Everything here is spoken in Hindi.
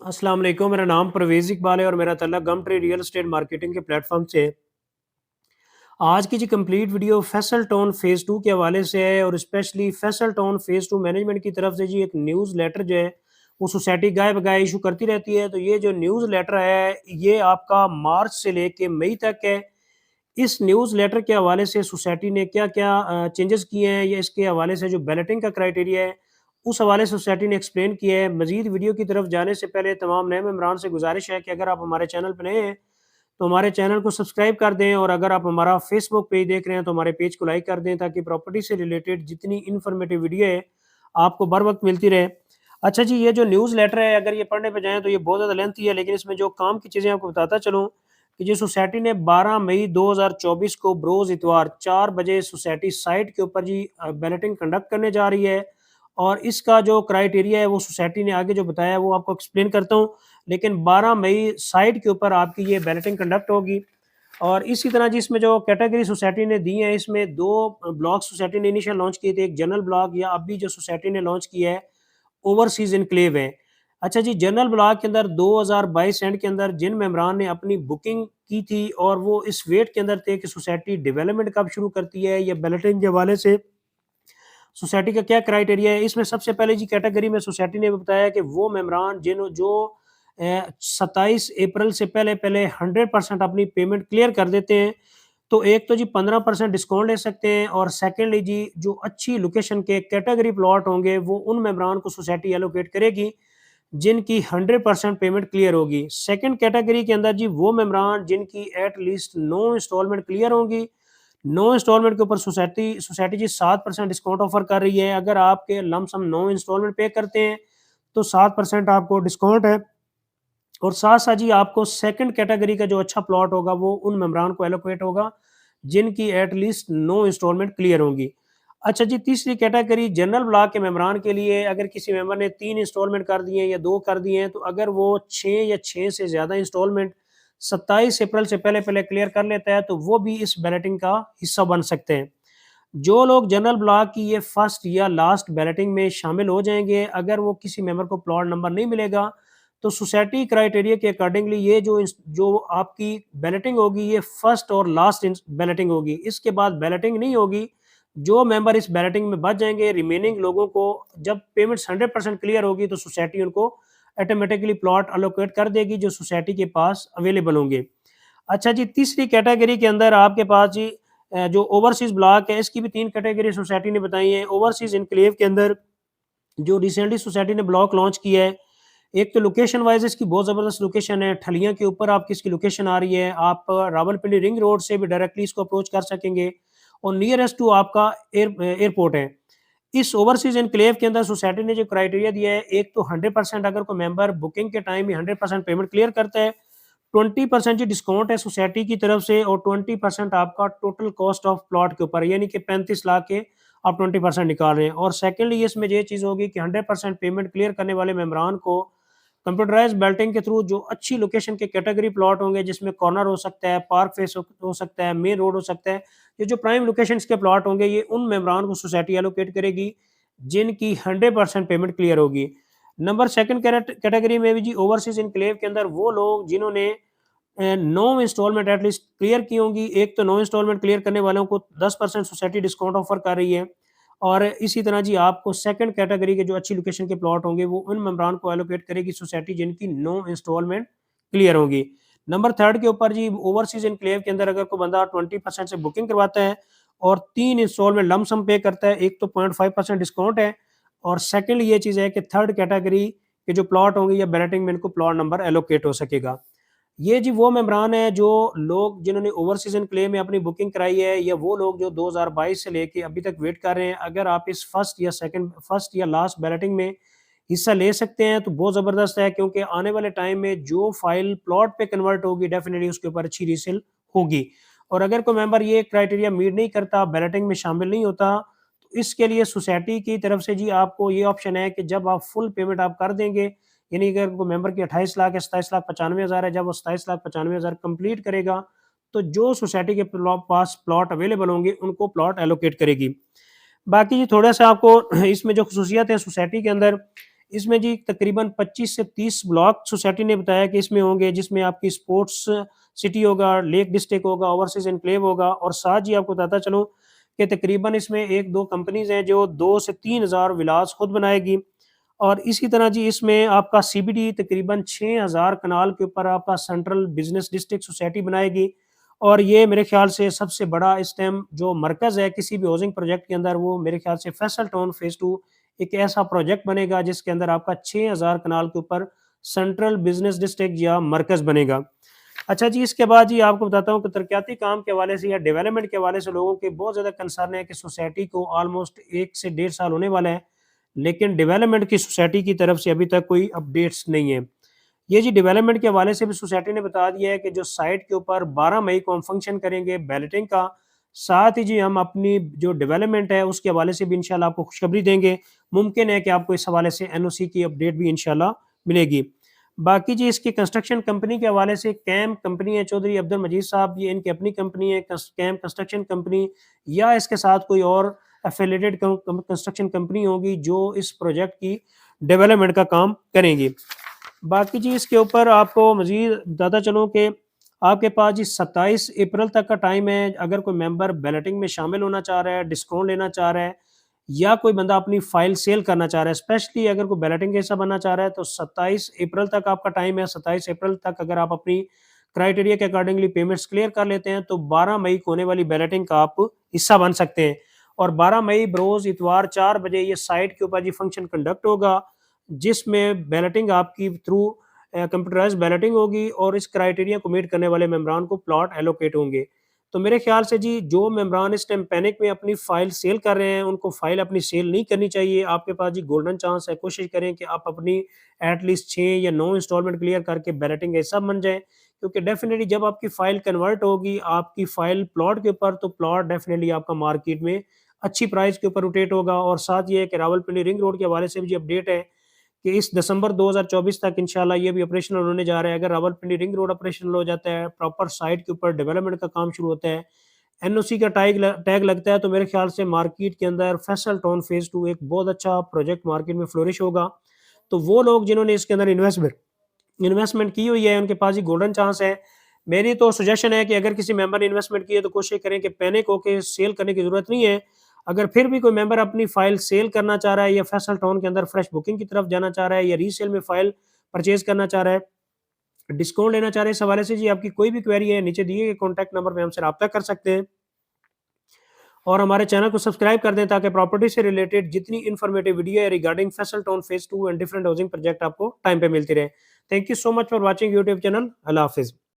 अस्सलाम वालेकुम। मेरा नाम परवेज़ इकबाल है और मेरा तल्लुक गमट्री रियल एस्टेट मार्केटिंग के प्लेटफ़ॉर्म से है। आज की जो complete video Faisal town phase 2 के हवाले से है और specially Faisal town phase 2 management की तरफ से जी एक न्यूज़ लेटर जो है, वो सोसाइटी गाए-बगाए इश्यू करती रहती है। तो ये जो न्यूज़ लेटर है, ये आपका मार्च से लेके मई तक है। इस न्यूज़ लेटर के हवाले से सोसाइटी ने क्या-क्या चेंजेस किए हैं या इसके हवाले से जो बैलेटिंग का क्राइटेरिया है, उस हवाले से सोसाइटी ने एक्सप्लेन किया है। मज़ीद वीडियो की तरफ जाने से पहले तमाम नए मेंबरान से गुज़ारिश है कि अगर आप हमारे चैनल पे नए हैं, तो हमारे चैनल को सब्सक्राइब कर दें और अगर आप हमारा फेसबुक पेज देख रहे हैं, तो हमारे पेज को लाइक कर दें ताकि प्रॉपर्टी से रिलेटेड जितनी इन्फॉर्मेटिव वीडियो है, आपको बर वक़्त मिलती रहे। अच्छा जी, ये जो न्यूज़ लेटर है, अगर ये पढ़ने पे जाएँ तो ये बहुत ज़्यादा लेंथी है, लेकिन इसमें जो काम की चीज़ें आपको बताता चलूँ कि जो सोसाइटी ने 12 मई 2024 को बरोज़ इतवार 4 बजे सोसाइटी साइट के ऊपर जी बैलेटिंग कंडक्ट करने जा रही है और इसका जो क्राइटेरिया है वो सोसाइटी ने आगे जो बताया है वो आपको एक्सप्लेन करता हूँ। लेकिन 12 मई साइट के ऊपर आपकी ये बैलेटिंग कंडक्ट होगी और इसी तरह जी इसमें जो कैटेगरी सोसाइटी ने दी है इसमें 2 ब्लॉक सोसाइटी ने इनिशियल लॉन्च किए थे, एक जनरल ब्लॉक या अभी जो सोसाइटी ने लॉन्च किया है ओवरसीज़ एन्क्लेव है। अच्छा जी, जनरल ब्लॉक के अंदर 2022 एंड के अंदर जिन मेंबरान ने अपनी बुकिंग की थी और वो इस वेट के अंदर थे कि सोसाइटी डेवलपमेंट कब शुरू करती है या बैलेटिंग के हवाले से सोसाइटी का क्या क्राइटेरिया है, इसमें सबसे पहले जी कैटेगरी में सोसाइटी ने बताया कि वो मेंबरान जो 27 अप्रैल से पहले-पहले 100% अपनी पेमेंट क्लियर कर देते हैं, तो एक तो जी 15% डिस्काउंट ले सकते हैं और सेकंडली जी जो अच्छी लोकेशन के कैटेगरी प्लॉट होंगे, वो उन मेंबरान को सोसाइटी एलोकेट करेगी, जिनकी 100% पेमेंट क्लियर होगी। सेकंड कैटेगरी के अंदर जी वो मेंबरान जिनकी एट लीस्ट 9 इंस्टॉलमेंट क्लियर होंगी, 9 इंस्टॉलमेंट के ऊपर सोसाइटी सोसाइटी जी 7% डिस्काउंट ऑफर कर रही है। अगर आपके लमसम 9 इंस्टॉलमेंट पे करते हैं, तो 7% आपको डिस्काउंट है और साथ-साथ जी आपको सेकंड कैटेगरी का जो अच्छा प्लॉट होगा, वो उन मेंबरान को एलोकेट होगा, जिनकी एट लीस्ट 9 इंस्टॉलमेंट क्लियर होंगी। अच्छा जी, तीसरी कैटेगरी जनरल ब्लॉक के मेंबरान के लिए अगर किसी मेंबर ने 3 इंस्टॉलमेंट कर दिए हैं या 2 कर दिए हैं, तो अगर वो 6 या 6 से ज़्यादा इंस्टॉलमेंट 27 अप्रैल से पहले-पहले क्लियर कर लेता है, तो वो भी इस बैलेटिंग का हिस्सा बन सकते हैं। जो लोग जनरल ब्लॉक की ये फर्स्ट या लास्ट बैलेटिंग में शामिल हो जाएँगे, अगर वो किसी मेंबर को प्लॉट नंबर नहीं मिलेगा, तो सोसाइटी क्राइटेरिया के अकॉर्डिंगली ये जो आपकी बैलेटिंग होगी, ये फर्स्ट और लास्ट बैलेटिंग होगी। इसके बाद बैलेटिंग नहीं होगी। जो मेंबर इस बैलेटिंग में बच जाएँगे, रिमेनिंग लोगों को जब पेमेंट्स 100% क्लियर होगी, तो सोसाइटी उनको ऑटोमैटिकली प्लॉट एलोकेट कर देगी, जो सोसाइटी के पास अवेलेबल होंगे। अच्छा जी, तीसरी कैटेगरी के अंदर आपके पास जी जो ओवरसीज़ ब्लॉक है, इसकी भी 3 कैटेगरी सोसाइटी ने बताई है। ओवरसीज़ एन्क्लेव के अंदर जो रिसेंटली सोसाइटी ने ब्लॉक लॉन्च किया है, एक तो लोकेशन वाइज़ इसकी बहुत ज़बरदस्त लोकेशन है, ठलियाँ के ऊपर आपकी इसकी लोकेशन आ रही है। आप रावलपिंडी रिंग रोड से भी डायरेक्टली इसको अप्रोच कर सकेंगे और नियरेस्ट टू आपका एयरपोर्ट है। इस ओवरसीज़ एन्क्लेव के अंदर सोसाइटी ने जो क्राइटेरिया दिया है, एक तो 100% अगर कोई मेंबर बुकिंग के टाइम ही 100% पेमेंट क्लियर करता है, 20% जी डिस्काउंट है सोसाइटी की तरफ से और 20% आपका टोटल कॉस्ट ऑफ प्लॉट के ऊपर, यानी कि 35 लाख के आप 20% निकाल रहे हैं और सेकंडली इसमें ये चीज़ होगी कि 100% पेमेंट क्लियर करने वाले मेंबरान को कंप्यूटराइज्ड बेल्टिंग के थ्रू जो अच्छी लोकेशन के कैटेगरी प्लॉट होंगे, जिसमें कॉर्नर हो सकता है, पार्क फेस हो सकता है, मेन रोड हो सकता है, ये जो प्राइम लोकेशंस के प्लॉट होंगे, ये उन मेंबरान को सोसाइटी एलोकेट करेगी, जिनकी 100% पेमेंट क्लियर होगी। नंबर सेकंड कैटेगरी में भी जी ओवरसीज़ एन्क्लेव के अंदर वो लोग जिन्होंने 9 इंस्टॉलमेंट एटलीस्ट क्लियर की होंगी। एक तो 9 इंस्टॉलमेंट क्लियर करने वालों को 10% सोसाइटी डिस्काउंट ऑफर कर रही है और इसी तरह जी आपको सेकंड कैटेगरी के जो अच्छी लोकेशन के प्लॉट होंगे, वो उन मेंबरान को एलोकेट करेगी सोसाइटी जिनकी 9 इंस्टॉलमेंट क्लियर होंगी। नंबर थर्ड के ऊपर जी ओवरसीज़ एन्क्लेव के अंदर अगर कोई बंदा 20% से बुकिंग करवाता है और 3 इंस्टॉलमेंट लम सम पे करता है, एक तो 0.5% डिस्काउंट है और सेकंड ये चीज़ है कि थर्ड कैटेगरी के जो प्लॉट होंगे या बैलेटिंग में इनको प्लॉट नंबर एलोकेट हो सकेगा। ये जी वो मेंबरान है जो लोग जिन्होंने ओवर सीज़न क्लेम में अपनी बुकिंग कराई है या वो लोग जो 2022 से लेके अभी तक वेट कर रहे हैं। अगर आप इस फर्स्ट या लास्ट बैलेटिंग में हिस्सा ले सकते हैं तो बहुत ज़बरदस्त है, क्योंकि आने वाले टाइम में जो फाइल प्लॉट पे कन्वर्ट होगी डेफिनिटली उसके ऊपर अच्छी रीसेल होगी। और अगर कोई मेंबर ये क्राइटेरिया मीट नहीं करता, बैलेटिंग में शामिल नहीं होता, तो इसके लिए सोसाइटी की तरफ से जी आपको ये ऑप्शन है कि जब आप फुल पेमेंट आप कर देंगे, यानी अगर कोई मेंबर की 28 लाख या 27,95,000 है, जब वो 27,95,000 कंप्लीट करेगा, तो जो सोसाइटी के पास प्लॉट अवेलेबल होंगे, उनको प्लॉट एलोकेट करेगी। बाकी जी थोड़ा-सा आपको इसमें जो ख़ुसूसियत है सोसाइटी के अंदर, इसमें जी तकरीबन 25 से 30 ब्लॉक सोसाइटी ने बताया कि इसमें होंगे, जिसमें आपकी स्पोर्ट्स सिटी होगा, लेक डिस्ट्रिक्ट होगा, ओवरसीज एनक्लेव होगा और साथ ही आपको बताता चलूँ कि तकरीबन इसमें 1-2 कंपनीज़ हैं जो 2 से 3 हज़ार विलास खुद बनाएगी और इसी तरह जी इसमें आपका सीबीडी तकरीबन 6000 कनाल के ऊपर आपका सेंट्रल बिज़नेस डिस्ट्रिक्ट सोसाइटी बनाएगी और ये मेरे ख़्याल से सबसे बड़ा इस टाइम जो मरकज़ है किसी भी हाउसिंग प्रोजेक्ट के अंदर, वो मेरे ख़्याल से फैसल टाउन फ़ेज़ 2 एक ऐसा प्रोजेक्ट बनेगा जिसके अंदर आपका 6000 कनाल के ऊपर सेंट्रल बिज़नेस डिस्ट्रिक्ट या मरकज़ बनेगा। अच्छा जी, इसके बाद जी आपको बताता हूँ कि तरक्याती काम के हवाले से या डेवलपमेंट के हवाले से लोगों के बहुत ज़्यादा कंसर्न है कि सोसाइटी को ऑलमोस्ट 1 से डेढ़ साल होने वाला है, लेकिन डेवलपमेंट की सोसाइटी की तरफ से अभी तक कोई अपडेट्स नहीं है। ये जी डेवलपमेंट के हवाले से भी सोसाइटी ने बता दिया है कि जो साइट के ऊपर 12 मई को हम फंक्शन करेंगे बैलेटिंग का, साथ ही जी हम अपनी जो डेवलपमेंट है उसके हवाले से भी इंशाल्लाह आपको खुशखबरी देंगे। मुमकिन है कि आपको इस हवाले से एनओसी की अपडेट भी इंशाल्लाह मिलेगी। बाकी जी इसकी कंस्ट्रक्शन कंपनी के हवाले से कैम कंपनी है, चौधरी अब्दुल मजीद साहब, ये इनकी अपनी कंपनी है कैम कंस्ट्रक्शन कंपनी, या इसके साथ कोई और एफिलिएटेड कंस्ट्रक्शन कंपनी होगी जो इस प्रोजेक्ट की डेवलपमेंट का काम करेंगी। बाकी जी इसके ऊपर आपको मज़ीद बताता चलूँ कि आपके पास जी 27 अप्रैल तक का टाइम है। अगर कोई मेंबर बैलेटिंग में शामिल होना चाह रहा है, डिस्काउंट लेना चाह रहा है या कोई बंदा अपनी फाइल सेल करना चाह रहा है, स्पेशली अगर कोई बैलेटिंग का हिस्सा बनना चाह रहा है, तो 27 अप्रैल तक आपका टाइम है। 27 अप्रैल तक अगर आप अपनी क्राइटेरिया के अकॉर्डिंगली पेमेंट्स क्लियर कर लेते हैं तो 12 मई को होने वाली बैलेटिंग का आप हिस्सा बन सकते हैं। और 12 मई बरोज़ इतवार 4 बजे ये साइट के ऊपर जी फंक्शन कंडक्ट होगा, जिसमें बैलेटिंग आपकी थ्रू कंप्यूटराइज़्ड बैलेटिंग होगी और इस क्राइटेरिया को मीट करने वाले मेंबरान को प्लॉट एलोकेट होंगे। तो मेरे ख़्याल से जी जो मेंबरान इस टाइम पैनिक में अपनी फ़ाइल सेल कर रहे हैं, उनको फ़ाइल अपनी सेल नहीं करनी चाहिए। आपके पास जी गोल्डन चांस है, कोशिश करें कि आप अपनी एट लीस्ट 6 या 9 इंस्टॉलमेंट क्लियर करके बैलेटिंग का हिस्सा बन जाएँ, क्योंकि डेफ़िनिटली जब आपकी फ़ाइल कन्वर्ट होगी, आपकी फ़ाइल प्लॉट के ऊपर, तो प्लॉट डेफ़िनिटली आपका मार्केट में अच्छी प्राइस के ऊपर रोटेट होगा। और साथ ये है कि रावलपिंडी रिंग रोड के हवाले से भी जो अपडेट है कि इस दिसंबर 2024 तक इंशाल्लाह ये भी ऑपरेशनल होने जा रहा है। अगर रावलपिंडी रिंग रोड ऑपरेशनल हो जाता है, प्रॉपर साइट के ऊपर डेवलपमेंट का काम शुरू होता है, एनओसी का टैग लगता है, तो मेरे ख्याल से मार्केट के अंदर फैसल टाउन फेज़ 2 एक बहुत अच्छा प्रोजेक्ट मार्केट में फ्लोरिश होगा। तो वो लोग जिन्होंने इसके अंदर इन्वेस्टमेंट की हुई है, उनके पास ही गोल्डन चांस है। मेरी तो सजेशन है कि अगर किसी मेंबर ने इन्वेस्टमेंट की है तो कोशिश करें कि पैनिक होके सेल करने की ज़रूरत नहीं है। अगर फिर भी कोई मेंबर अपनी फाइल सेल करना चाह रहा है या फैसल टाउन के अंदर फ्रेश बुकिंग की तरफ जाना चाह रहा है या रीसेल में फाइल परचेज़ करना चाह रहा है, डिस्काउंट लेना चाह रहे हैं, इस हवाले से जी आपकी कोई भी क्वेरी है, नीचे दिए गए कॉन्टैक्ट नंबर पे हमसे राब्ता कर सकते हैं। और हमारे चैनल को सब्सक्राइब कर दें ताकि प्रॉपर्टी से रिलेटेड जितनी इन्फॉर्मेटिव वीडियो है regarding Faisal town phase 2 and different housing project आपको टाइम पे मिलती रहे। Thank you so much for watching YouTube channel. अल्लाह हाफ़िज़।